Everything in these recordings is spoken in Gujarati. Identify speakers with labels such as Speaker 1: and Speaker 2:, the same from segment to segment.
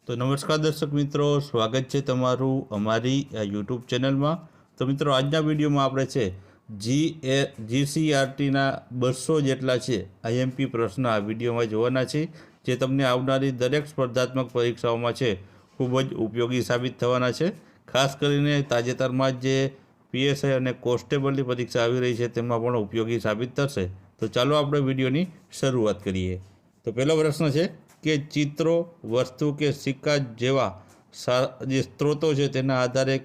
Speaker 1: તો નમસ્કાર દર્શક મિત્રો, સ્વાગત છે તમારું અમારી યુટ્યુબ ચેનલમાં। તો મિત્રો, આજના વિડીયોમાં આપણે છે જીસીઆરટીના 200 જેટલા છે આઈએમપી પ્રશ્ન આ વિડીયોમાં જોવાના છે, જે તમને આવનારી દરેક સ્પર્ધાત્મક પરીક્ષાઓમાં છે ખૂબ જ ઉપયોગી સાબિત થવાના છે। ખાસ કરીને તાજેતરમાં જે પીએસઆઈ અને કોન્સ્ટેબલની પરીક્ષા આવી રહી છે તેમાં પણ ઉપયોગી સાબિત થશે। તો ચાલો આપણે વિડીયોની શરૂઆત કરીએ। તો પહેલો પ્રશ્ન છે કે ચિત્રો, વસ્તુ કે સિક્કા જેવા જે સ્ત્રોતો છે તેના આધારે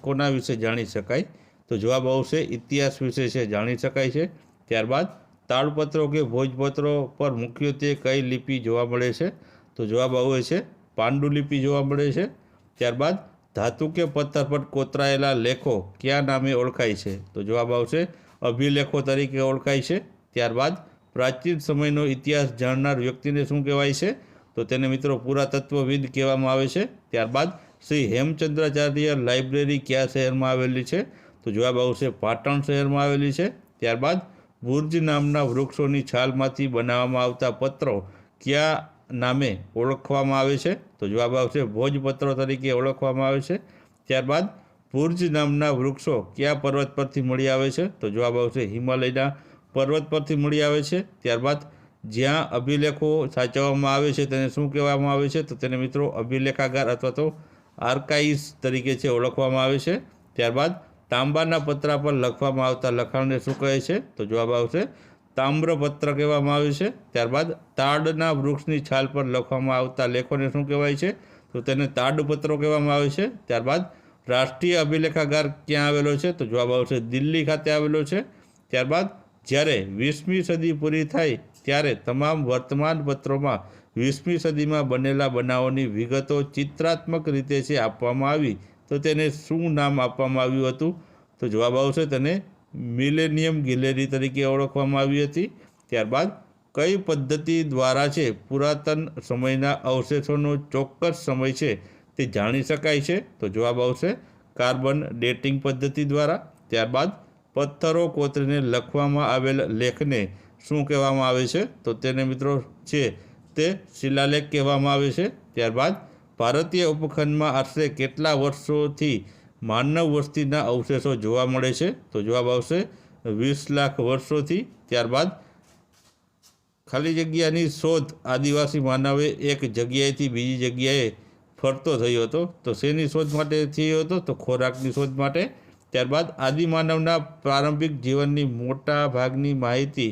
Speaker 1: કોના વિશે જાણી શકાય? તો જવાબ આવશે ઇતિહાસ વિશે છે જાણી શકાય છે। ત્યારબાદ તાળપત્રો કે ભોજપત્રો પર મુખ્યત્વે કઈ લિપિ જોવા મળે છે? તો જવાબ આવે છે પાંડુલિપિ જોવા મળે છે। ત્યારબાદ ધાતુ કે પથ્થર પર કોતરાયેલા લેખો કયા નામે ઓળખાય છે? તો જવાબ આવશે અભિલેખો તરીકે ઓળખાય છે। ત્યારબાદ પ્રાચીન સમયનો ઇતિહાસ જાણનાર વ્યક્તિને શું કહેવાય છે? તો તેને મિત્રો પુરાતત્વવિદ કહેવામાં આવે છે। ત્યારબાદ શ્રી હેમચંદ્રાચાર્ય લાઇબ્રેરી કયા શહેરમાં આવેલી છે? તો જવાબ આવશે પાટણ શહેરમાં આવેલી છે। ત્યારબાદ બુર્જ નામના વૃક્ષોની છાલમાંથી બનાવવામાં આવતા પત્રો કયા નામે ઓળખવામાં આવે છે? તો જવાબ આવશે ભોજપત્રો તરીકે ઓળખવામાં આવે છે। ત્યારબાદ બુર્જ નામના વૃક્ષો કયા પર્વત પરથી મળી આવે છે? તો જવાબ આવશે હિમાલયના પર્વત પરથી મળી આવે છે। ત્યારબાદ જ્યાં અભિલેખો સાચવવામાં આવે છે તેને શું કહેવામાં આવે છે? તો તેને મિત્રો અભિલેખાગાર અથવા તો આર્કાઇવ્સ તરીકે છે ઓળખવામાં આવે છે। ત્યારબાદ તાંબાના પતરા પર લખવામાં આવતા લખાણને શું કહે છે? તો જવાબ આવશે તામ્રપત્ર કહેવામાં આવે છે। ત્યારબાદ તાડના વૃક્ષની છાલ પર લખવામાં આવતા લેખોને શું કહેવાય છે? તો તેને તાડપત્રો કહેવામાં આવે છે। ત્યારબાદ રાષ્ટ્રીય અભિલેખાગાર ક્યાં આવેલો છે? તો જવાબ આવશે દિલ્હી ખાતે આવેલો છે। ત્યારબાદ જ્યારે 20મી સદી પૂરી થાય ત્યારે તમામ વર્તમાનપત્રોમાં 20મી સદીમાં બનેલા બનાવોની વિગતો ચિત્રાત્મક રીતે છે આપવામાં આવી, તો તેને શું નામ આપવામાં આવ્યું હતું? તો જવાબ આવશે તેને મિલેનિયમ ગેલેરી તરીકે ઓળખવામાં આવી હતી। ત્યારબાદ કઈ પદ્ધતિ દ્વારા છે પુરાતન સમયના અવશેષોનો ચોક્કસ સમય છે તે જાણી શકાય છે? તો જવાબ આવશે કાર્બન ડેટિંગ પદ્ધતિ દ્વારા। ત્યારબાદ પથ્થરો કોતરીને લખવામાં આવેલ લેખને શું કહેવામાં આવે છે? તો તેને મિત્રો છે તે શિલાલેખ કહેવામાં આવે છે। ત્યારબાદ ભારતીય ઉપખંડમાં આશરે કેટલા વર્ષોથી માનવ વસ્તીના અવશેષો જોવા મળે છે? તો જવાબ આવશે 20 લાખ વર્ષોથી। ત્યારબાદ ખાલી જગ્યાની શોધ આદિવાસી માનવે એક જગ્યાએથી બીજી જગ્યાએ ફરતો થયો હતો, તો શેની શોધ માટે થયો હતો? તો ખોરાકની શોધ માટે। ત્યારબાદ આદિમાનવના પ્રારંભિક જીવનની મોટા ભાગની માહિતી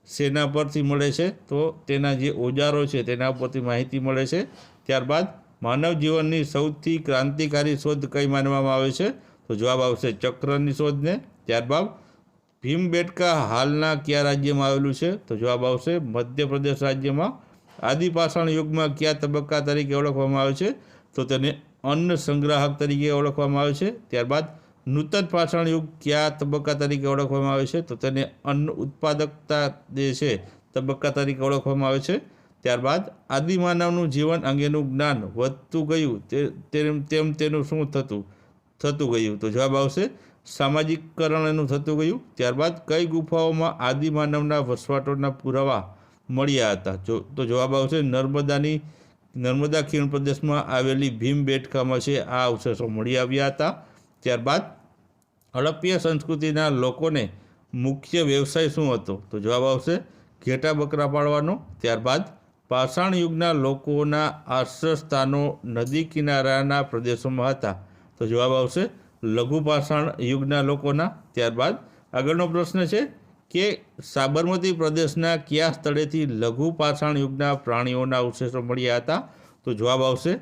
Speaker 1: શેના પરથી મળે છે? તો તેના જે ઓજારો છે તેના પરથી માહિતી મળે છે। ત્યારબાદ માનવ જીવનની સૌથી ક્રાંતિકારી શોધ કઈ માનવામાં આવે છે? તો જવાબ આવશે ચક્રની શોધને। ત્યારબાદ ભીમબેટકા હાલના કયા રાજ્યમાં આવેલું છે? તો જવાબ આવશે મધ્યપ્રદેશ રાજ્યમાં। આદિપાષાણ યુગમાં કયા તબક્કા તરીકે ઓળખવામાં આવે છે? તો તેને અન્ન સંગ્રાહક તરીકે ઓળખવામાં આવે છે। ત્યારબાદ નૂતન પાષાણ યુગ કયા તબક્કા તરીકે ઓળખવામાં આવે છે? તો તેને અન્ન ઉત્પાદકતા જે છે તબક્કા તરીકે ઓળખવામાં આવે છે। ત્યારબાદ આદિમાનવનું જીવન અંગેનું જ્ઞાન વધતું ગયું તેમ તેનું શું થતું ગયું? તો જવાબ આવશે સામાજિકકરણ એનું થતું ગયું। ત્યારબાદ કઈ ગુફાઓમાં આદિમાનવના વસવાટોના પુરાવા મળ્યા હતા? તો જવાબ આવશે નર્મદા ખીણ પ્રદેશમાં આવેલી ભીમબેટકામાં છે આ અવશેષો મળી આવ્યા હતા। ત્યારબાદ હડપ્પીય સંસ્કૃતિના લોકોને મુખ્ય વ્યવસાય શું હતો? તો જવાબ આવશે ઘેટા બકરા પાળવાનો। ત્યારબાદ પાષાણ યુગના લોકોના આશ્રયસ્થાનો નદી કિનારાના પ્રદેશોમાં હતા, તો જવાબ આવશે લઘુ પાષાણ યુગના લોકોના। ત્યારબાદ આગળનો પ્રશ્ન છે કે સાબરમતી પ્રદેશના કયા સ્થળેથી લઘુ પાષાણ યુગના પ્રાણીઓના અવશેષો મળ્યા હતા? તો જવાબ આવશે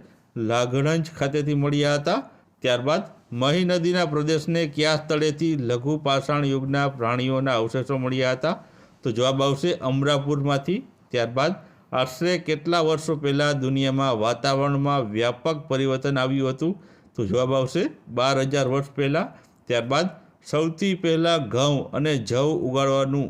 Speaker 1: લાઘણંજ ખાતેથી મળ્યા હતા। ત્યારબાદ મહી નદીના પ્રદેશને કયા સ્થળેથી લઘુ પાષાણ યુગના પ્રાણીઓના અવશેષો મળ્યા હતા? તો જવાબ આવશે અમરાપુરમાંથી। ત્યારબાદ આશરે કેટલા વર્ષો પહેલાં દુનિયામાં વાતાવરણમાં વ્યાપક પરિવર્તન આવ્યું હતું? તો જવાબ આવશે 12,000 વર્ષ પહેલાં। ત્યારબાદ સૌથી પહેલાં ઘઉં અને જવ ઉગાડવાનું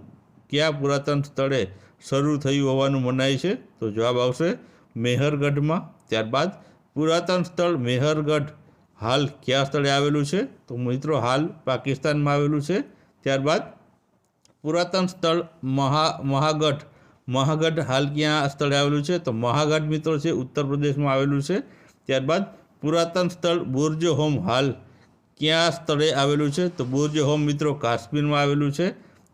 Speaker 1: કયા પુરાતન સ્થળે શરૂ થયું હોવાનું મનાય છે? તો જવાબ આવશે મેહરગઢમાં। ત્યારબાદ પુરાતન સ્થળ મેહરગઢ હાલ કયા સ્થળે આવેલું છે? તો મિત્રો હાલ પાકિસ્તાનમાં આવેલું છે। ત્યારબાદ પુરાતન સ્થળ મહાગઢ હાલ ક્યાં સ્થળે આવેલું છે? તો મહાગઢ મિત્રો છે ઉત્તર પ્રદેશમાં આવેલું છે। ત્યારબાદ પુરાતન સ્થળ બુર્જ હોમ હાલ ક્યાં સ્થળે આવેલું છે? તો બુર્જ હોમ મિત્રો કાશ્મીરમાં આવેલું છે.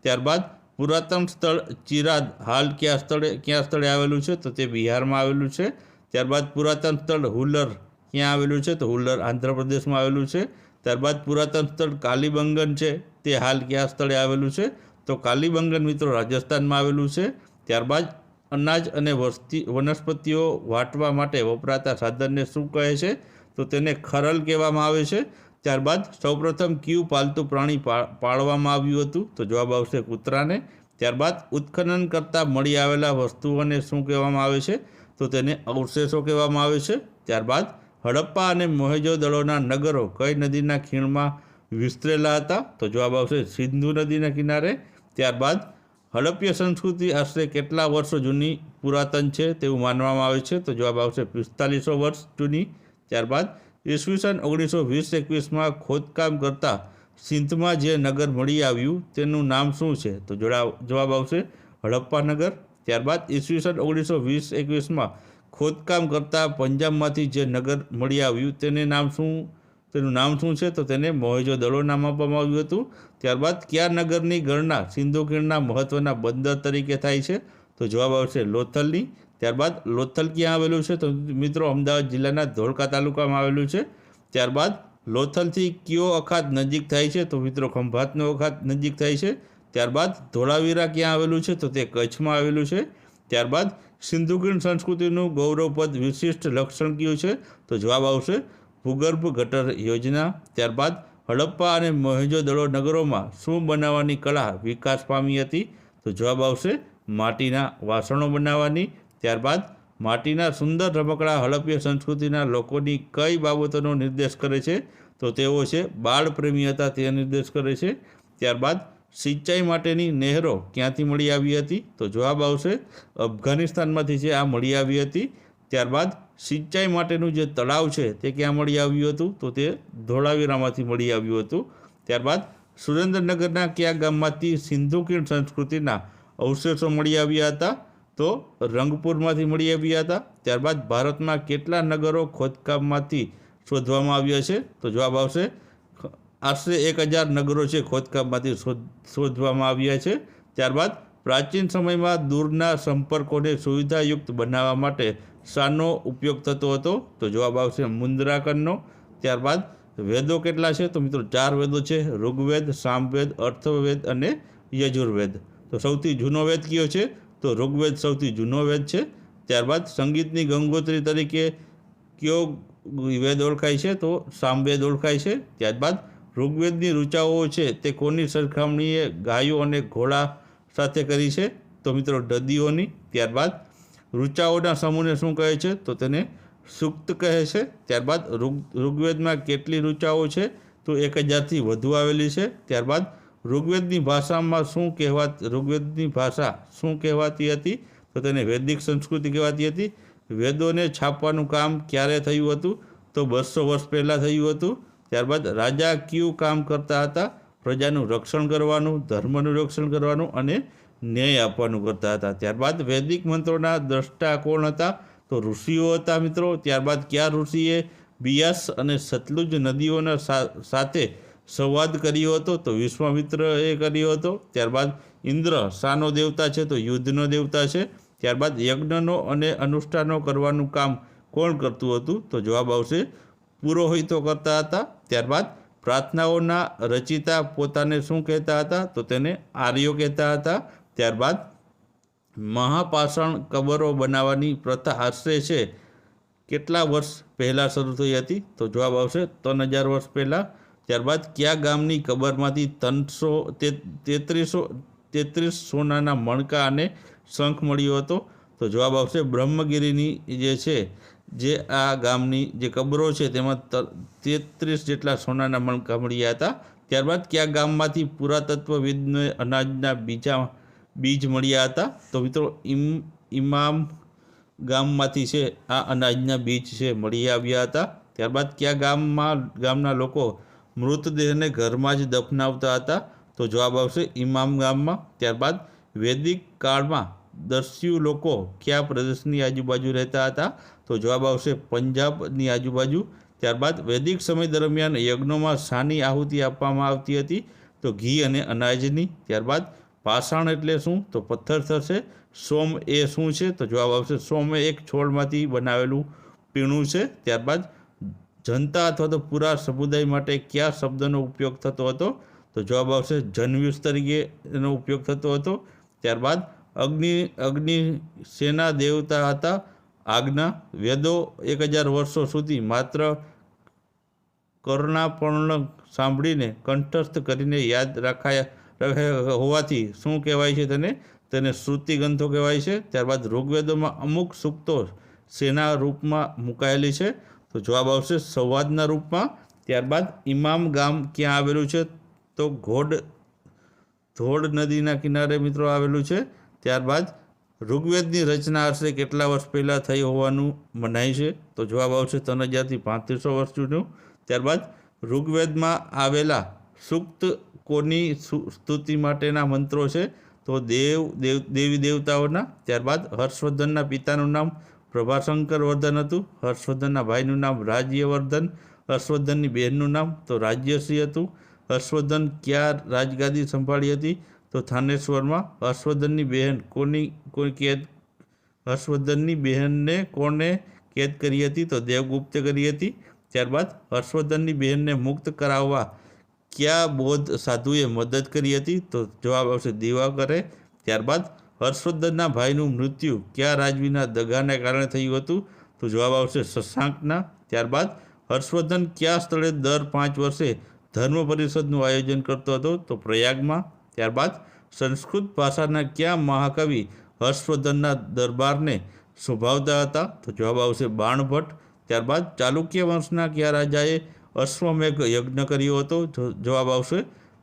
Speaker 1: ત્યારબાદ પુરાતન સ્થળ ચિરાદ હાલ ક્યાં સ્થળે આવેલું છે? તો તે બિહારમાં આવેલું છે. ત્યારબાદ પુરાતન સ્થળ હુલ્લર ક્યાં આવેલું છે? તો હુલ્લર આંધ્રપ્રદેશમાં આવેલું છે. ત્યારબાદ પુરાતન સ્થળ કાલીબંગન છે તે હાલ કયા સ્થળે આવેલું છે? તો કાલીબંગન મિત્રો રાજસ્થાનમાં આવેલું છે. ત્યારબાદ અનાજ અને વનસ્પતિઓ વાટવા માટે વપરાતા સાધનને શું કહે છે? તો તેને ખરલ કહેવામાં આવે છે. ત્યારબાદ સૌપ્રથમ કયું પાલતુ પ્રાણી પાળવામાં આવ્યું હતું? તો જવાબ આવશે કૂતરાને. ત્યારબાદ ઉત્ખનન કરતાં મળી આવેલા વસ્તુઓને શું કહેવામાં આવે છે? તો તેને અવશેષો કહેવામાં આવે છે. ત્યારબાદ હડપ્પા અને મોહેંજો-દડોના નગરો કઈ નદીના ખીણમાં વિસ્તરેલા હતા? તો જવાબ આવશે સિંધુ નદીના કિનારે. ત્યારબાદ હડપ્પીય સંસ્કૃતિ આશરે કેટલા વર્ષો જૂની પુરાતન છે તેવું માનવામાં આવે છે? તો જવાબ આવશે 4500 વર્ષ જૂની. ત્યારબાદ ઈસવીસન 1920-21માં ખોદકામ કરતાં સિંધમાં જે નગર મળી આવ્યું તેનું નામ શું છે? તો જવાબ આવશે હડપ્પા નગર. ત્યારબાદ ઈસવીસન 1920-21માં ખોદકામ કરતાં પંજાબમાંથી જે નગર મળી આવ્યું તેનું નામ શું છે? તો તેને મોહેંજો-દડો નામ આપવામાં આવ્યું હતું. ત્યારબાદ કયા નગરની ગણના સિંધુ ખીણના મહત્ત્વના બંદર તરીકે થાય છે? તો જવાબ આવશે લોથલની. ત્યારબાદ લોથલ ક્યાં આવેલું છે? તો મિત્રો અમદાવાદ જિલ્લાના ધોળકા તાલુકામાં આવેલું છે. ત્યારબાદ લોથલથી કયો અખાત નજીક થાય છે? તો મિત્રો ખંભાતનો અખાત નજીક થાય છે. ત્યારબાદ ધોળાવીરા ક્યાં આવેલું છે? તો તે કચ્છમાં આવેલું છે. ત્યારબાદ સિંધુ ખીણ સંસ્કૃતિનું ગૌરવપદ વિશિષ્ટ લક્ષણ કયું છે? તો જવાબ આવશે ભૂગર્ભ ગટર યોજના. ત્યારબાદ હડપ્પા અને મોહેંજો-દડો નગરોમાં શું બનાવવાની કળા વિકાસ પામી હતી? તો જવાબ આવશે માટીના વાસણો બનાવવાની. ત્યારબાદ માટીના સુંદર રમકડા હડપ્પીય સંસ્કૃતિના લોકોની કઈ બાબતોનો નિર્દેશ કરે છે? તો તેઓ છે બાળપ્રેમી હતા તે નિર્દેશ કરે છે. ત્યારબાદ સિંચાઈ માટેની નહેરો ક્યાંથી મળી આવી હતી? તો જવાબ આવશે અફઘાનિસ્તાનમાંથી જે આ મળી આવી હતી. ત્યારબાદ સિંચાઈ માટેનું જે તળાવ છે તે ક્યાં મળી આવ્યું હતું? તો તે ધોળાવીરામાંથી મળી આવ્યું હતું. ત્યારબાદ સુરેન્દ્રનગરના કયા ગામમાંથી સિંધુ ખીણ સંસ્કૃતિના અવશેષો મળી આવ્યા હતા? તો રંગપુરમાંથી મળી આવ્યા હતા. ત્યારબાદ ભારતમાં કેટલા નગરો ખોદકામમાંથી શોધવામાં આવ્યા છે? તો જવાબ આવશે આશરે 1000 નગરો છે ખોદકામમાંથી શોધવામાં આવ્યા છે. ત્યારબાદ પ્રાચીન સમયમાં દૂરના સંપર્કોને સુવિધાયુક્ત બનાવવા માટે શાનો ઉપયોગ થતો હતો? તો જવાબ આવશે મુદ્રાંકનનો. ત્યારબાદ વેદો કેટલા છે? તો મિત્રો 4 વેદો છે, ઋગ્વેદ, સામવેદ, અથર્વવેદ અને યજુર્વેદ. તો સૌથી જૂનો વેદ કયો છે? તો ઋગ્વેદ સૌથી જૂનો વેદ છે. ત્યારબાદ સંગીતની ગંગોત્રી તરીકે કયો વેદ ઓળખાય છે? તો સામવેદ ઓળખાય છે. ત્યારબાદ ઋગ્વેદની ઋચાઓ છે તે કોની સરખામણીએ ગાયો અને ઘોડા સાથે કરી છે? તો મિત્રો દદીઓની. ત્યારબાદ ઋચાઓના સમૂહને શું કહે છે? તો તેને સૂક્ત કહે છે. ત્યારબાદ ઋગ્વેદમાં કેટલી ઋચાઓ છે? તો 1000થી વધુ આવેલી છે. ત્યારબાદ ઋગ્વેદની ભાષા શું કહેવાતી હતી? તો તેને વૈદિક સંસ્કૃતિ કહેવાતી હતી. વેદોને છાપવાનું કામ ક્યારે થયું હતું? તો 200 વર્ષ પહેલાં થયું હતું. ત્યારબાદ રાજા કયું કામ કરતા હતા? પ્રજાનું રક્ષણ કરવાનું, ધર્મનું રક્ષણ કરવાનું અને ન્યાય આપવાનું કરતા હતા. ત્યારબાદ વૈદિક મંત્રોના દ્રષ્ટા કોણ હતા? તો ઋષિઓ હતા મિત્રો. ત્યારબાદ કયા ઋષિએ બિયાસ અને સતલુજ નદીઓના સાથે સંવાદ કર્યો હતો? તો વિશ્વામિત્રએ કર્યો હતો. ત્યારબાદ ઇન્દ્ર શાનો દેવતા છે? તો યુદ્ધનો દેવતા છે. ત્યારબાદ યજ્ઞનો અને અનુષ્ઠાનો કરવાનું કામ કોણ કરતું હતું? તો જવાબ આવશે પુરોહિતો કરતા હતા. ત્યારબાદ પ્રાર્થનાઓના રચિતા પોતાને શું કહેતા હતા? તો તેને આર્યો કહેતા હતા. ત્યારબાદ મહાપાષાણ કબરો બનાવવાની પ્રથા આશરે છે કેટલા વર્ષ પહેલાં શરૂ થઈ હતી? તો જવાબ આવશે 3000 વર્ષ પહેલાં. ત્યારબાદ કયા ગામની કબરમાંથી 33 સોનાના મણકા અને શંખ મળ્યો હતો? તો જવાબ આવશે બ્રહ્મગીરીની જે આ ગામની જે કબરો છે તેમાં 33 જેટલા સોનાના મણકા મળ્યા હતા. ત્યારબાદ કયા ગામમાંથી પુરાતત્વવિદને અનાજના બીજ મળ્યા હતા? તો મિત્રો ઇમામ ગામમાંથી છે આ અનાજના બીજ છે મળી આવ્યા હતા. ત્યારબાદ કયા ગામના લોકો મૃતદેહને ઘરમાં જ દફનાવતા હતા? તો જવાબ આવશે ઇમામ ગામમાં. ત્યારબાદ વૈદિક કાળમાં દસ્યુ લોકો કયા પ્રદેશની આજુબાજુ રહેતા હતા? તો જવાબ આવશે પંજાબની આજુબાજુ. ત્યારબાદ વૈદિક સમય દરમિયાન યજ્ઞોમાં શાની આહુતિ આપવામાં આવતી હતી? તો ઘી અને અનાજની. ત્યારબાદ પાષાણ એટલે શું? તો પથ્થર થશે. સોમ એ શું છે? તો જવાબ આવશે સોમ એ એક છોડમાંથી બનાવેલું પીણું છે. ત્યારબાદ જનતા અથવા તો પૂરા સમુદાય માટે કયા શબ્દનો ઉપયોગ થતો હતો? તો જવાબ આવશે જનવ્યુસ તરીકે એનો ઉપયોગ થતો હતો. ત્યારબાદ અગ્નિ શેના દેવતા હતા? આગના. વેદો 1000 વર્ષો સુધી માત્ર કર્ણાપર્ણ સાંભળીને કંઠસ્થ કરીને યાદ રાખ્યા હોવાથી શું કહેવાય છે? તેને શ્રુતિ ગ્રંથો કહેવાય છે. ત્યારબાદ ઋગ્વેદોમાં અમુક સૂક્તો શેના રૂપમાં મુકાયેલી છે? તો જવાબ આવશે સંવાદના રૂપમાં. ત્યારબાદ ઇમામ ગામ ક્યાં આવેલું છે? તો ધોળ નદીના કિનારે મિત્રો આવેલું છે. ત્યારબાદ ઋગ્વેદની રચના આશરે કેટલા વર્ષ પહેલાં થઈ હોવાનું મનાય છે? તો જવાબ આવશે 3000 થી 3500 વર્ષ જૂનું. ત્યારબાદ ઋગ્વેદમાં આવેલા સૂક્ત કોની સ્તુતિ માટેના મંત્રો છે? તો દેવી દેવતાઓના. ત્યારબાદ હર્ષવર્ધનના પિતાનું નામ પ્રભાશંકર વર્ધન હતું. હર્ષવર્ધનના ભાઈનું નામ રાજ્યવર્ધન. હર્ષવર્ધનની બહેનનું નામ તો રાજ્યશ્રી હતું. હર્ષવર્ધન ક્યાં રાજગાદી સંભાળી હતી? તો થાનેશ્વરમાં. હર્ષવર્ધનની બહેનને કોણે કેદ કરી હતી? તો દેવગુપ્તે કરી હતી. ત્યારબાદ હર્ષવર્ધનની બહેનને મુક્ત કરાવવા કયા બૌદ્ધ સાધુએ મદદ કરી હતી? તો જવાબ આવશે દિવાકરે. ત્યારબાદ હર્ષવર્ધનના ભાઈનું મૃત્યુ કયા રાજવીના દગાને કારણે થયું હતું? તો જવાબ આવશે શશાંકના. ત્યારબાદ હર્ષવર્ધન કયા સ્થળે દર 5 વર્ષે ધર્મ પરિષદનું આયોજન કરતો હતો? તો પ્રયાગમાં. ત્યારબાદ સંસ્કૃત ભાષાના કયા મહાકવિ હર્ષવર્ધનના દરબારને શોભાવતા હતા? તો જવાબ આવશે બાણભટ્ટ. ત્યારબાદ ચાલુક્ય વંશના કયા રાજાએ અશ્વમેઘ યજ્ઞ કર્યો હતો? જવાબ આવશે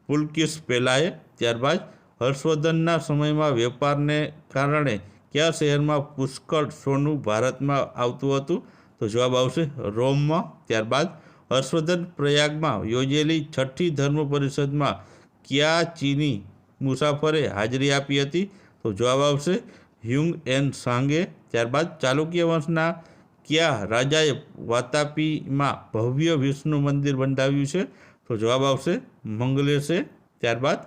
Speaker 1: પુલકેશી પહેલાએ. ત્યારબાદ હર્ષવર્ધનના સમયમાં વેપારને કારણે કયા શહેરમાં પુષ્કળ સોનું ભારતમાં આવતું હતું? તો જવાબ આવશે રોમમાં. ત્યારબાદ હર્ષવર્ધન પ્રયાગમાં યોજેલી 6ઠ્ઠી ધર્મ પરિષદમાં કયા ચીની મુસાફરે હાજરી આપી હતી? તો જવાબ આવશે હ્યુંગ એન સાંગે. ત્યારબાદ ચાલુક્ય વંશના કયા રાજાએ વાતાપીમાં ભવ્ય વિષ્ણુ મંદિર બંધાવ્યું છે? તો જવાબ આવશે મંગલેશે. ત્યારબાદ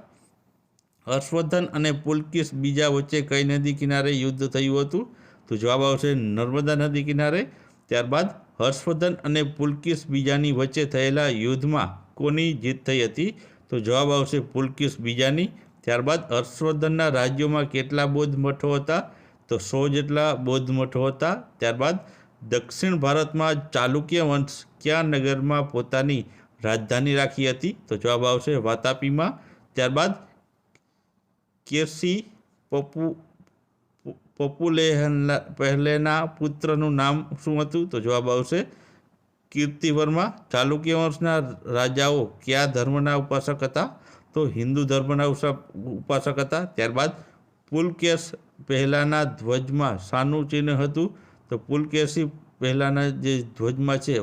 Speaker 1: હર્ષવર્ધન અને પુલકેશી બીજા વચ્ચે કઈ નદી કિનારે યુદ્ધ થયું હતું? તો જવાબ આવશે નર્મદા નદી કિનારે. ત્યારબાદ હર્ષવર્ધન અને પુલકેશી બીજાની વચ્ચે થયેલા યુદ્ધમાં કોની જીત થઈ હતી? તો જવાબ આવશે પુલકેશી બીજાની. ત્યારબાદ હર્ષવર્ધનના રાજ્યોમાં કેટલા બૌદ્ધ મઠો હતા? તો 100 જેટલા બૌદ્ધ મઠો હતા. ત્યારબાદ દક્ષિણ ભારતમાં ચાલુક્ય વંશ કયા નગરમાં પોતાની રાજધાની રાખી હતી? તો જવાબ આવશે વાતાપીમાં. ત્યારબાદ કેસી પહેલેના પુત્રનું નામ શું હતું? તો જવાબ આવશે કીર્તિવર્મા. ચાલુક્ય વંશના રાજાઓ કયા ધર્મના ઉપાસક હતા? તો હિન્દુ ધર્મના ઉપાસક હતા. ત્યારબાદ પુલકેશી પહેલાના ધ્વજમાં શાનું ચિહ્ન હતું? તો પુલકેશી પહેલાના જે ધ્વજમાં છે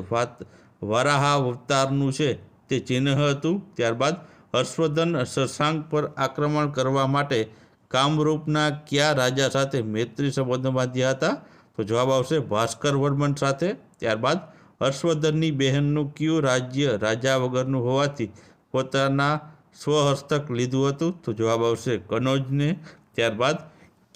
Speaker 1: વરાહાવતારનું છે તે ચિહ્ન હતું. ત્યારબાદ હર્ષવર્ધન શશાંક પર આક્રમણ કરવા માટે કામરૂપના કયા રાજા સાથે મૈત્રી સંબંધો બાંધ્યા હતા? તો જવાબ આવશે ભાસ્કર વર્મન સાથે. ત્યારબાદ હર્ષવર્ધનની બહેનનું કયું રાજ્ય રાજા વગરનું હોવાથી પોતાના સ્વહસ્તક લીધું હતું? તો જવાબ આવશે કનૌજને. ત્યારબાદ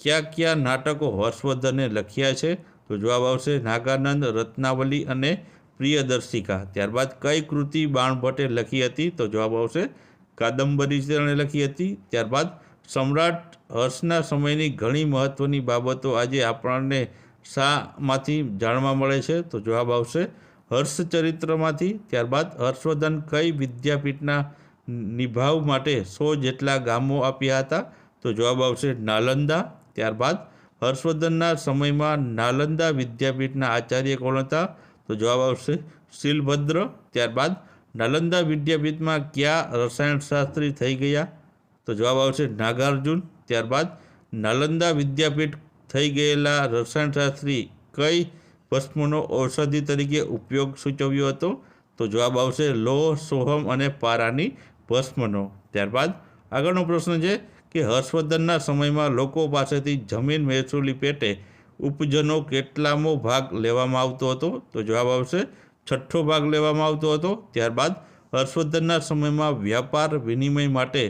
Speaker 1: કયા નાટકો હર્ષવર્ધને લખ્યા છે? તો જવાબ આવશે નાગાનંદ, રત્નાવલી અને પ્રિયદર્શિકા. ત્યારબાદ કઈ કૃતિ બાણભટ્ટે લખી હતી? તો જવાબ આવશે કાદંબરી તેણે લખી હતી. ત્યારબાદ સમ્રાટ હર્ષના સમયની ઘણી મહત્ત્વની બાબતો આજે આપણને શામાંથી જાણવા મળે છે? તો જવાબ આવશે હર્ષચરિત્રમાંથી. ત્યારબાદ હર્ષવર્ધન કઈ વિદ્યાપીઠના નિભાવ માટે 100 જેટલા ગામો આપ્યા હતા? તો જવાબ આવશે નાલંદા. ત્યારબાદ હર્ષવર્ધનના સમયમાં નાલંદા વિદ્યાપીઠના આચાર્ય કોણ હતા? તો જવાબ આવશે શીલભદ્ર. ત્યારબાદ નાલંદા વિદ્યાપીઠમાં કયા રસાયણશાસ્ત્રી થઈ ગયા? તો જવાબ આવશે નાગાર્જુન. ત્યારબાદ નાલંદા વિદ્યાપીઠ થઈ ગયેલા રસાયણશાસ્ત્રી કઈ ભસ્મનો ઔષધિ તરીકે ઉપયોગ સૂચવ્યો હતો? તો જવાબ આવશે લોહ, સોહમ અને પારાની ભસ્મનો. ત્યારબાદ આગળનો પ્રશ્ન છે કે હર્ષવર્ધનના સમયમાં લોકો પાસેથી જમીન મહેસૂલી પેટે ઉપજનો કેટલામો ભાગ લેવામાં આવતો હતો? તો જવાબ આવશે 6ઠ્ઠો ભાગ લેવામાં આવતો હતો. ત્યારબાદ હર્ષવર્ધનના સમયમાં વ્યાપાર વિનિમય માટે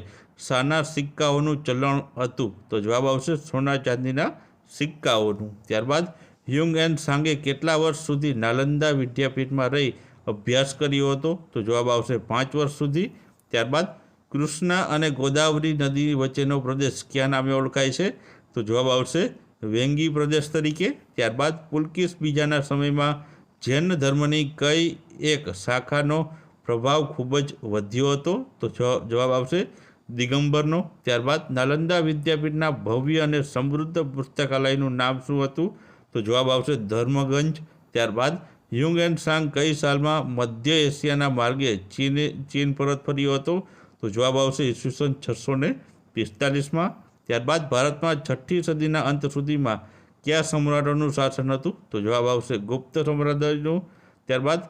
Speaker 1: શાના સિક્કાઓનું ચલણ હતું? તો જવાબ આવશે સોના ચાંદીના સિક્કાઓનું. ત્યારબાદ હ્યુંગ એન્ડ સાંગે કેટલા વર્ષ સુધી નાલંદા વિદ્યાપીઠમાં રહી અભ્યાસ કર્યો હતો? તો જવાબ આવશે 5 વર્ષ સુધી. ત્યારબાદ કૃષ્ણા અને ગોદાવરી નદી વચ્ચેનો પ્રદેશ કયા નામે ઓળખાય છે? તો જવાબ આવશે વેંગી પ્રદેશ તરીકે. ત્યારબાદ પુલકેશી બીજાના સમયમાં જૈન ધર્મની કઈ એક શાખાનો પ્રભાવ ખૂબ જ વધ્યો હતો? તો જવાબ આવશે દિગંબરનો. ત્યારબાદ નાલંદા વિદ્યાપીઠના ભવ્ય અને સમૃદ્ધ પુસ્તકાલયનું નામ શું હતું? તો જવાબ આવશે ધર્મગંજ. ત્યારબાદ હ્યુંગ એન્ડ સાંગ કઈ સાલમાં મધ્ય એશિયાના માર્ગે ચીન પરત ફર્યો હતો? તો જવાબ આવશે ઈસવીસન 645માં. ત્યારબાદ ભારતમાં 6ઠ્ઠી સદીના અંત સુધીમાં કયા સમ્રાટોનું શાસન હતું? તો જવાબ આવશે ગુપ્ત સામ્રાજ્યનું. ત્યારબાદ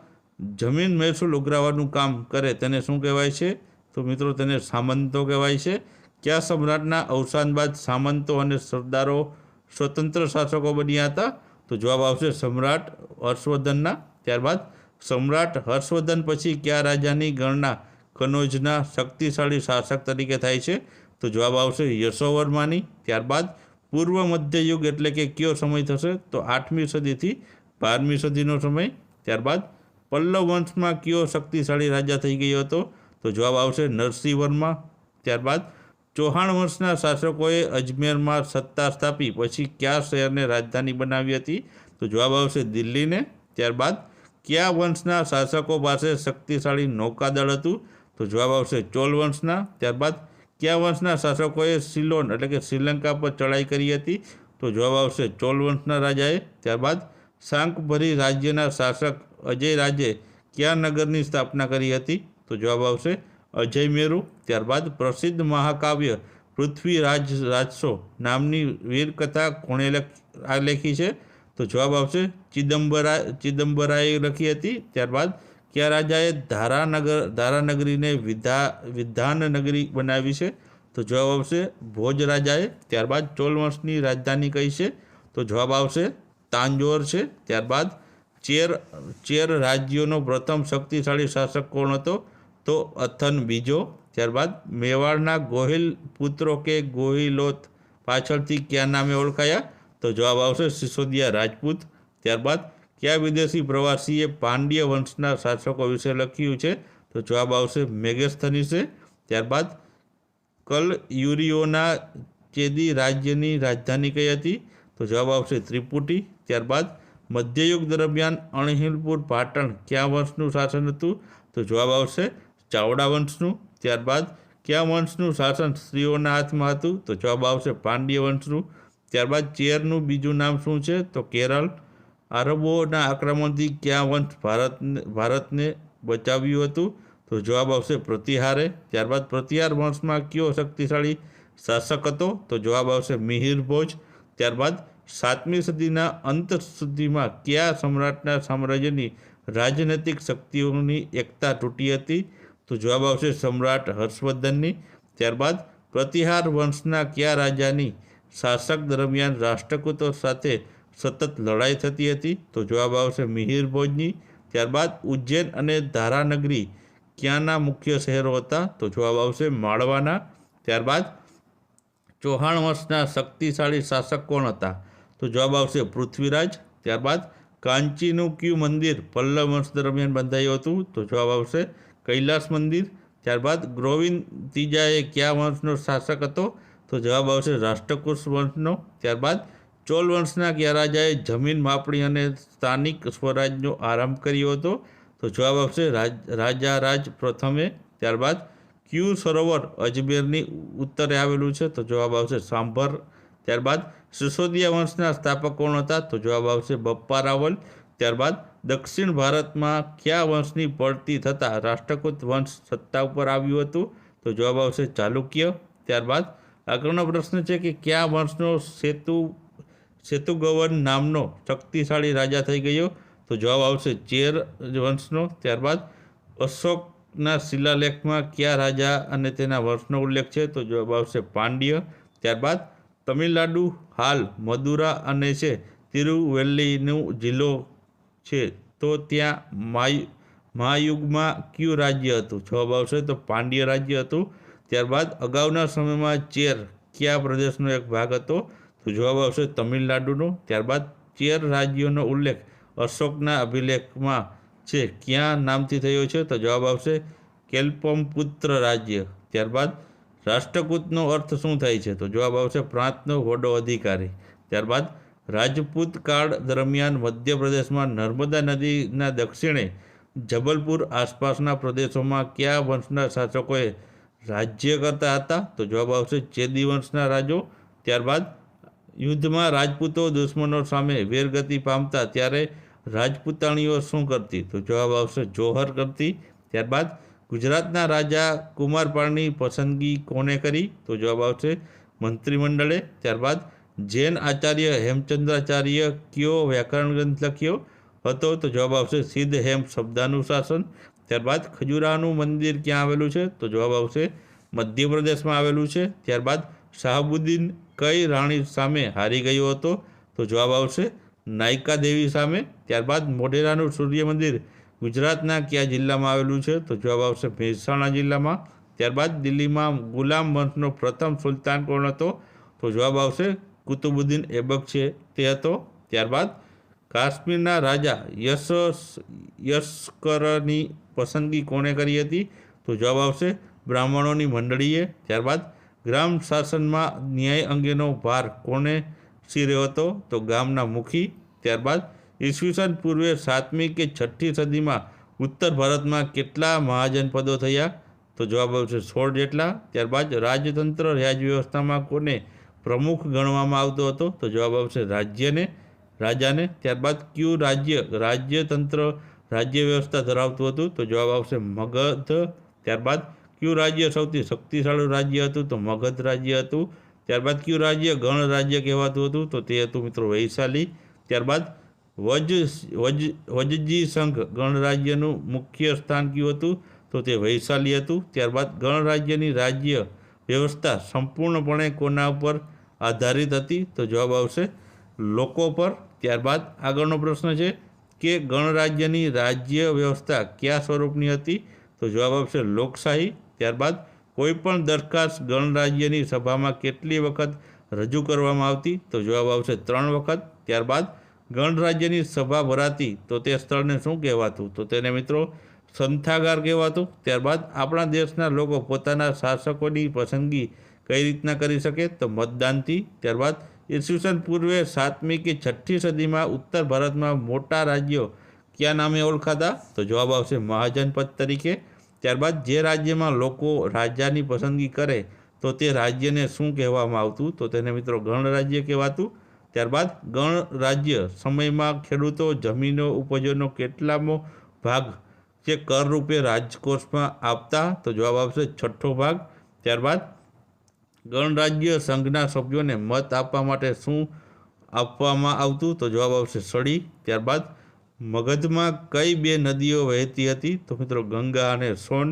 Speaker 1: જમીન મહેસૂલ ઉઘરાવવાનું કામ કરે તેને શું કહેવાય છે? તો મિત્રો તેને સામંતો કહેવાય છે. કયા સમ્રાટના અવસાન બાદ સામંતો અને સરદારો સ્વતંત્ર શાસકો બન્યા હતા? તો જવાબ આવશે સમ્રાટ હર્ષવર્ધનના. ત્યારબાદ સમ્રાટ હર્ષવર્ધન પછી કયા રાજાની ગણના કનૌજના શક્તિશાળી શાસક તરીકે થાય છે? તો જવાબ આવશે યશોવર્માની. ત્યારબાદ પૂર્વ મધ્યયુગ એટલે કે કયો સમય થશે? તો 8મી સદીથી 12મી સદીનો સમય. ત્યારબાદ પલ્લવ વંશમાં કયો શક્તિશાળી રાજા થઈ ગયો હતો? તો જવાબ આવશે નરસિંહવર્મા. ત્યારબાદ ચૌહાણ વંશના શાસકોએ અજમેરમાં સત્તા સ્થાપી પછી કયા શહેરને રાજધાની બનાવી હતી? તો જવાબ આવશે દિલ્હીને. ત્યારબાદ કયા વંશના શાસકો પાસે શક્તિશાળી નૌકાદળ હતું? તો જવાબ આવશે ચોલ વંશના. ત્યારબાદ કયા વંશના શાસકોએ સિલોન એટલે કે શ્રીલંકા પર ચડાઈ કરી હતી? તો જવાબ આવશે ચોલ વંશના રાજાએ. ત્યારબાદ શાકંભરી રાજ્યના શાસક અજય રાજે કયા નગરની સ્થાપના કરી હતી? તો જવાબ આવશે અજયમેરુ. ત્યારબાદ પ્રસિદ્ધ મહાકાવ્ય પૃથ્વીરાજસો નામની વીરકથા કોણે લેખી છે? તો જવાબ આવશે ચિદમ્બરાએ લખી હતી. ત્યારબાદ કયા રાજાએ ધારાનગરીને વિધાનનગરી બનાવી છે? તો જવાબ આવશે ભોજ રાજાએ. ત્યારબાદ ચોલ વંશની રાજધાની કઈ છે? તો જવાબ આવશે તાંજોર છે. ત્યારબાદ ચેર રાજ્યોનો પ્રથમ શક્તિશાળી શાસક કોણ હતો? તો અથન બીજો. ત્યારબાદ મેવાડના ગોહિલ પુત્રો કે ગોહિલોત પાછળથી કયા નામે ઓળખાયા? તો જવાબ આવશે સિસોદિયા રાજપૂત. ત્યારબાદ કયા વિદેશી પ્રવાસીએ પાંડ્ય વંશના શાસકો વિશે લખ્યું છે? તો જવાબ આવશે મેગસ્થનીસે. ત્યારબાદ કલયુરીઓના ચેદી રાજ્યની રાજધાની કઈ હતી? તો જવાબ આવશે ત્રિપુટી. ત્યારબાદ મધ્યયુગ દરમિયાન અણહિલપુર પાટણ કયા વંશનું શાસન હતું? તો જવાબ આવશે ચાવડા વંશનું. ત્યારબાદ કયા વંશનું શાસન સ્ત્રીઓના હાથમાં હતું? તો જવાબ આવશે પાંડ્ય વંશનું. ત્યારબાદ ચેરનું બીજું નામ શું છે? તો કેરળ. અરબોના આક્રમણથી કયા વંશ ભારતને બચાવ્યું હતું? તો જવાબ આવશે પ્રતિહારે. ત્યારબાદ પ્રતિહાર વંશમાં કયો શક્તિશાળી શાસક હતો? તો જવાબ આવશે મિહિર ભોજ. ત્યારબાદ 7મી સદીના અંત સુધીમાં કયા સમ્રાટના સામ્રાજ્યની રાજનૈતિક શક્તિઓની એકતા તૂટી હતી? તો જવાબ આવશે સમ્રાટ હર્ષવર્ધનની. ત્યારબાદ પ્રતિહાર વંશના કયા રાજાની શાસક દરમિયાન રાષ્ટ્રકૂટો સાથે સતત લડાઈ થતી હતી? તો જવાબ આવશે મિહિર ભોજની. ત્યારબાદ ઉજ્જૈન અને ધારાનગરી ક્યાંના મુખ્ય શહેરો હતા? તો જવાબ આવશે માળવાના. ત્યારબાદ ચૌહાણ વંશના શક્તિશાળી શાસક કોણ હતા? તો જવાબ આવશે પૃથ્વીરાજ. ત્યારબાદ કાંચીનું કયું મંદિર પલ્લવ વંશ દરમિયાન બંધાયું હતું? તો જવાબ આવશે કૈલાસ મંદિર. ત્યારબાદ ગોવિંદ ત્રીજાએ કયા વંશનો શાસક હતો? તો જવાબ આવશે રાષ્ટ્રકૂટ વંશનો. ત્યારબાદ ચોલ વંશના કયા રાજાએ જમીન માપણી અને સ્થાનિક સ્વરાજનો આરંભ કર્યો હતો? તો જવાબ આવશે રાજારાજ પ્રથમે. ત્યારબાદ કયું સરોવર અજમેરની ઉત્તરે આવેલું છે? તો જવાબ આવશે સાંભર. ત્યારબાદ સિસોદિયા વંશના સ્થાપક કોણ હતા? તો જવાબ આવશે બપ્પા રાવલ. ત્યારબાદ દક્ષિણ ભારતમાં કયા વંશની પડતી થતાં રાષ્ટ્રકૂટ વંશ સત્તા ઉપર આવ્યું હતું? તો જવાબ આવશે ચાલુક્ય. ત્યારબાદ આગળનો પ્રશ્ન છે કે કયા વંશનો સેતુગવન નામનો શક્તિશાળી રાજા થઈ ગયો? તો જવાબ આવશે ચેર વંશનો. ત્યારબાદ અશોક અશોકના શિલાલેખમાં કયા રાજા અને તેના વર્ષનો ઉલ્લેખ છે? તો જવાબ આવશે પાંડ્ય. ત્યારબાદ તમિલનાડુ હાલ મદુરા અને છે તિરુવેલ્લીનું જિલ્લો છે, તો ત્યાં મહાયુગમાં કયું રાજ્ય હતું? જવાબ આવશે તો પાંડ્ય રાજ્ય હતું. ત્યારબાદ અગાઉના સમયમાં ચેર કયા પ્રદેશનો એક ભાગ હતો? તો જવાબ આવશે તમિલનાડુનો. ત્યારબાદ ચેર રાજ્યનો ઉલ્લેખ અશોકના અભિલેખમાં છે ક્યાં નામથી થયો છે? તો જવાબ આવશે કેલ્પમપુત્ર રાજ્ય. ત્યારબાદ રાષ્ટ્રકૂટનો અર્થ શું થાય છે? તો જવાબ આવશે પ્રાંતનો વડો અધિકારી. ત્યારબાદ રાજપૂત કાળ દરમિયાન મધ્યપ્રદેશમાં નર્મદા નદીના દક્ષિણે જબલપુર આસપાસના પ્રદેશોમાં કયા વંશના શાસકોએ રાજ્ય કરતા હતા? તો જવાબ આવશે ચેદી વંશના રાજો. ત્યારબાદ યુદ્ધમાં રાજપૂતો દુશ્મનો સામે વીરગતિ પામતા ત્યારે રાજપૂતાણીઓ શું કરતી? તો જવાબ આવશે જોહર કરતી. ત્યારબાદ ગુજરાતના રાજા કુમારપાળની પસંદગી કોને કરી? તો જવાબ આવશે મંત્રીમંડળે. ત્યારબાદ જૈન આચાર્ય હેમચંદ્રાચાર્ય કયો વ્યાકરણ ગ્રંથ લખ્યો હતો? તો જવાબ આવશે સિદ્ધ હેમ શબ્દાનુશાસન. ત્યારબાદ ખજુરાહોનું મંદિર ક્યાં આવેલું છે? તો જવાબ આવશે મધ્યપ્રદેશમાં આવેલું છે. ત્યારબાદ શાહબુદ્દીન કઈ રાણી સામે હારી ગયો હતો? તો જવાબ આવશે નાયકા દેવી સામે. ત્યારબાદ મોઢેરાનું સૂર્ય મંદિર ગુજરાતના કયા જિલ્લામાં આવેલું છે? તો જવાબ આવશે મહેસાણા જિલ્લામાં. ત્યારબાદ દિલ્હીમાં ગુલામ વંશનો પ્રથમ સુલતાન કોણ હતો? તો જવાબ આવશે કુતુબુદ્દીન એબક છે તે હતો. ત્યારબાદ કાશ્મીરના રાજા યશકરની પસંદગી કોણે કરી હતી? તો જવાબ આવશે બ્રાહ્મણોની મંડળીએ. ત્યારબાદ ગ્રામ શાસનમાં ન્યાય અંગેનો ભાર કોને શીર્યો હતો? તો ગામના મુખી. ત્યારબાદ ઈસવીસન પૂર્વે 7મી કે 6ઠ્ઠી સદીમાં ઉત્તર ભારતમાં કેટલા મહાજનપદો થયા? તો જવાબ આવશે 16 જેટલા. ત્યારબાદ રાજતંત્ર રાજવ્યવસ્થામાં કોને પ્રમુખ ગણવામાં આવતો હતો? તો જવાબ આવશે રાજાને. ત્યારબાદ કયું રાજ્ય રાજ્યતંત્ર રાજ્ય વ્યવસ્થા ધરાવતું હતું? તો જવાબ આવશે મગધ. ત્યારબાદ કયું રાજ્ય સૌથી શક્તિશાળી રાજ્ય હતું? તો મગધ રાજ્ય હતું. ત્યારબાદ કયું રાજ્ય ગણ રાજ્ય કહેવાતું હતું? તો તે હતું મિત્રો વૈશાલી. ત્યારબાદ વજજી સંઘ ગણરાજ્યનું મુખ્ય સ્થાન કયું હતું? તો તે વૈશાલી હતું. ત્યારબાદ ગણરાજ્યની રાજ્ય વ્યવસ્થા સંપૂર્ણપણે કોના ઉપર આધારિત હતી? તો જવાબ આવશે લોકો પર. ત્યારબાદ આગળનો પ્રશ્ન છે કે ગણરાજ્યની રાજ્ય વ્યવસ્થા કયા સ્વરૂપની હતી? તો જવાબ આવશે લોકશાહી. ત્યારબાદ કોઈપણ દરખાસ્ત ગણરાજ્યની સભામાં કેટલી વખત રજૂ કરવામાં આવતી? તો જવાબ આવશે 3 વખત. ત્યારબાદ ગણરાજ્યની સભા ભરાતી તો તે સ્થળને શું કહેવાતું? તો તેને મિત્રો સંથાગાર કહેવાતું. ત્યારબાદ આપણા દેશના લોકો પોતાના શાસકોની પસંદગી કઈ રીતના કરી શકે? તો મતદાનથી. ત્યારબાદ ઈસવીસન પૂર્વે 7મી કે 6ઠ્ઠી સદીમાં ઉત્તર ભારતમાં મોટા રાજ્યો કયા નામે ઓળખાતા? તો જવાબ આવશે મહાજનપદ તરીકે. ત્યારબાદ જે રાજ્યમાં લોકો રાજાની પસંદગી કરે તો તે રાજ્યને શું કહેવામાં આવતું? તો તેને મિત્રો ગણરાજ્ય કહેવાતું. ત્યારબાદ ગણરાજ્ય સમયમાં ખેડૂતો જમીનો ઉપજોનો કેટલામો ભાગ જે કર રૂપે રાજકોષમાં આપતા? તો જવાબ આવશે 6ઠ્ઠો ભાગ. ત્યારબાદ ગણરાજ્ય સંઘના સભ્યોને મત આપવા માટે શું આપવામાં આવતું? તો જવાબ આવશે સળી. ત્યારબાદ મગધમાં કઈ 2 નદીઓ વહેતી હતી? તો મિત્રો ગંગા અને સોન.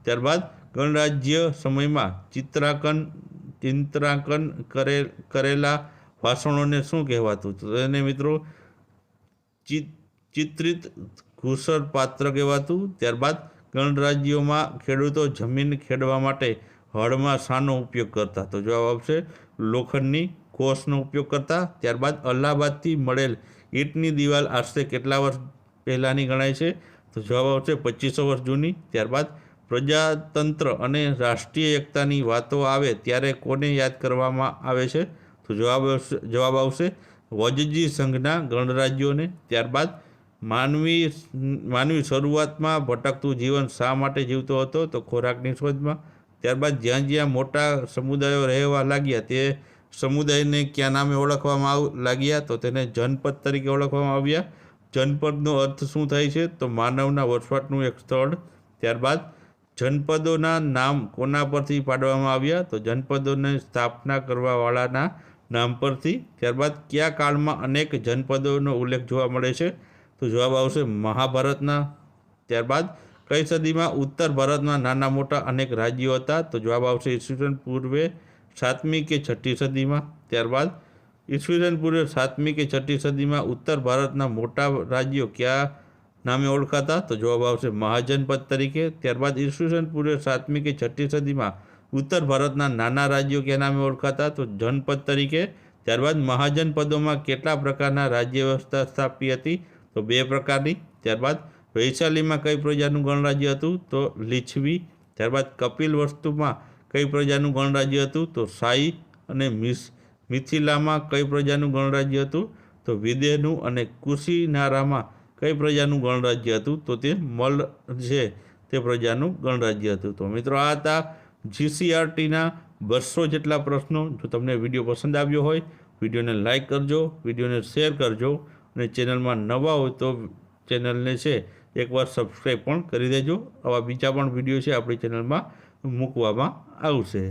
Speaker 1: ત્યારબાદ ગણરાજ્ય સમયમાં ચિત્રાંકન કરેલા ભાષણોને શું કહેવાતું? તો એને મિત્રો ચિત્રિત ઘૂસર પાત્ર કહેવાતું. ત્યારબાદ ગણરાજ્યોમાં ખેડૂતો જમીન ખેડવા માટે હળમાં શાનો ઉપયોગ કરતા? તો જવાબ આવશે લોખંડની કોસનો ઉપયોગ કરતા. ત્યારબાદ અલ્હાબાદથી મળેલ ઈંટની દિવાલ આશરે કેટલા વર્ષ પહેલાંની ગણાય છે? તો જવાબ આવશે 2500 વર્ષ જૂની. ત્યારબાદ પ્રજાતંત્ર અને રાષ્ટ્રીય એકતાની વાતો આવે ત્યારે કોને યાદ કરવામાં આવે છે? તો જવાબ આવશે વજજી સંઘના ગણરાજ્યોને. ત્યારબાદ માનવી શરૂઆતમાં ભટકતું જીવન શા માટે જીવતો હતો? તો ખોરાકની શોધમાં. ત્યારબાદ જ્યાં મોટા સમુદાયો રહેવા લાગ્યા તે સમુદાયને કયા નામે ઓળખવામાં લાગ્યા? તો તેને જનપદ તરીકે ઓળખવામાં આવ્યા. જનપદનો અર્થ શું થાય છે? તો માનવના વસવાટનું એક સ્થળ. ત્યારબાદ જનપદોના નામ કોના પરથી પાડવામાં આવ્યા? તો જનપદોની સ્થાપના કરવાવાળાના નામ પરથી. ત્યારબાદ કયા કાળમાં અનેક જનપદોનો ઉલ્લેખ જોવા મળે છે? તો જવાબ આવશે મહાભારતના. ત્યારબાદ કઈ સદીમાં ઉત્તર ભારતમાં નાના મોટા અનેક રાજ્યો હતા? તો જવાબ આવશે ઈસવીસન પૂર્વે 7મી કે 6ઠ્ઠી સદીમાં. ત્યારબાદ ઈસવીસન પૂર્વે 7મી કે 6ઠ્ઠી સદીમાં ઉત્તર ભારતના મોટા રાજ્યો કયા નામે ઓળખાતા? તો જવાબ આવશે મહાજનપદ તરીકે. ત્યારબાદ ઈસવીસન પૂર્વે 7મી કે 6ઠ્ઠી સદીમાં ઉત્તર ભારતના નાના રાજ્યો કયા નામે ઓળખાતા? તો જનપદ તરીકે. ત્યારબાદ મહાજનપદોમાં કેટલા પ્રકારના રાજ્ય વ્યવસ્થા સ્થાપી હતી? તો 2 પ્રકારની. ત્યારબાદ વૈશાલીમાં કઈ પ્રજાનું ગણરાજ્ય હતું? તો લીછવી. ત્યારબાદ કપિલવસ્તુમાં કઈ પ્રજાનું ગણરાજ્ય હતું? તો શાહી. અને મિથિલામાં કઈ પ્રજાનું ગણરાજ્ય હતું? તો વિદેહનું. અને કુશીનારામાં કઈ પ્રજાનું ગણરાજ્ય હતું? તો તે મલ છે તે પ્રજાનું ગણરાજ્ય હતું. તો મિત્રો આ હતા GCRTના 200 જેટલા પ્રશ્નો. જો તમને વિડીયો પસંદ આવ્યો હોય વિડીયોને લાઇક કરજો, વિડીયોને શેર કરજો અને ચેનલમાં નવા હોય તો ચેનલને છે એકવાર સબસ્ક્રાઈબ પણ કરી દેજો. આવા બીજા પણ વિડીયો છે આપણી ચેનલમાં મૂકવામાં આવશે.